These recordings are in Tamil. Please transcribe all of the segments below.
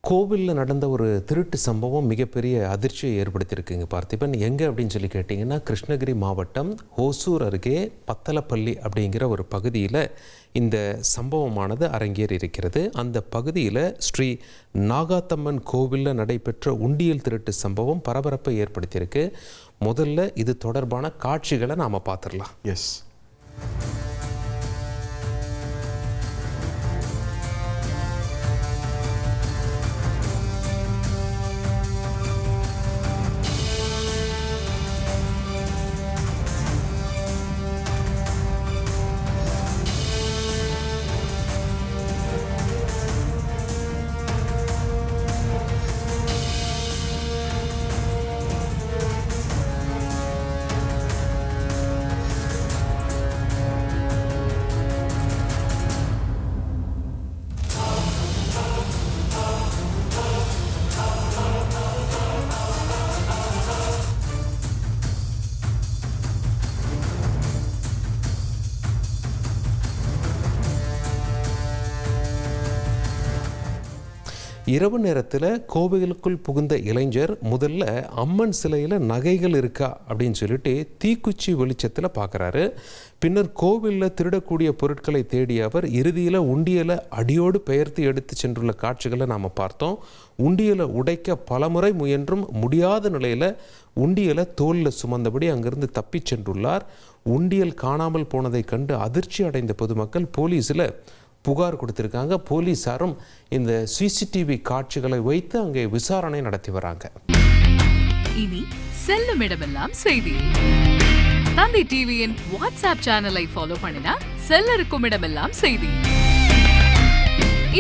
கோவிலில் நடந்த ஒரு திருட்டு சம்பவம் மிகப்பெரிய அதிர்ச்சியை ஏற்படுத்தியிருக்குங்க பார்த்திபன். எங்கே அப்படின்னு சொல்லி கேட்டிங்கன்னா, கிருஷ்ணகிரி மாவட்டம் ஹோசூர் அருகே பத்தலப்பள்ளி அப்படிங்கிற ஒரு பகுதியில் இந்த சம்பவமானது அரங்கேறி இருக்கிறது. அந்த பகுதியில் ஸ்ரீ நாகாத்தம்மன் கோவிலில் நடைபெற்ற உண்டியல் திருட்டு சம்பவம் பரபரப்பை ஏற்படுத்தியிருக்கு. முதல்ல இது தொடர்பான காட்சிகளை நாம் பார்த்துடலாம். எஸ். இரவு நேரத்தில் கோவிலுக்குள் புகுந்த இளைஞர் முதல்ல அம்மன் சிலையில் நகைகள் இருக்கா அப்படின்னு சொல்லிட்டு தீக்குச்சி வெளிச்சத்தில் பார்க்குறாரு. பின்னர் கோவிலில் திருடக்கூடிய பொருட்களை தேடிய அவர் இறுதியில் உண்டியலை அடியோடு பெயர்த்து எடுத்து சென்றுள்ள காட்சிகளை நாம் பார்த்தோம். உண்டியலை உடைக்க பலமுறை முயன்றும் முடியாத நிலையில் உண்டியலை தோளில் சுமந்தபடி அங்கிருந்து தப்பி சென்றுள்ளார். உண்டியல் காணாமல் போனதை கண்டு அதிர்ச்சி அடைந்த பொதுமக்கள் போலீஸில் புகார் கொடுத்திருக்காங்க. போலீசாரும் இந்த சிசிடிவி காட்சிகளை வைத்து அங்கே விசாரணை நடத்தி வராங்க. இனி செல்லும் இடமெல்லாம் செய்தி. தந்தி டிவியின் வாட்ஸ்அப் சேனலை ஃபாலோ பண்ணினா செல்ல இருக்கும் இடமெல்லாம் செய்தி.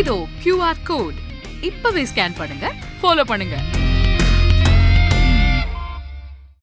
இதோ QR கோட் இப்பவே ஸ்கேன் பண்ணுங்க, ஃபாலோ பண்ணுங்க.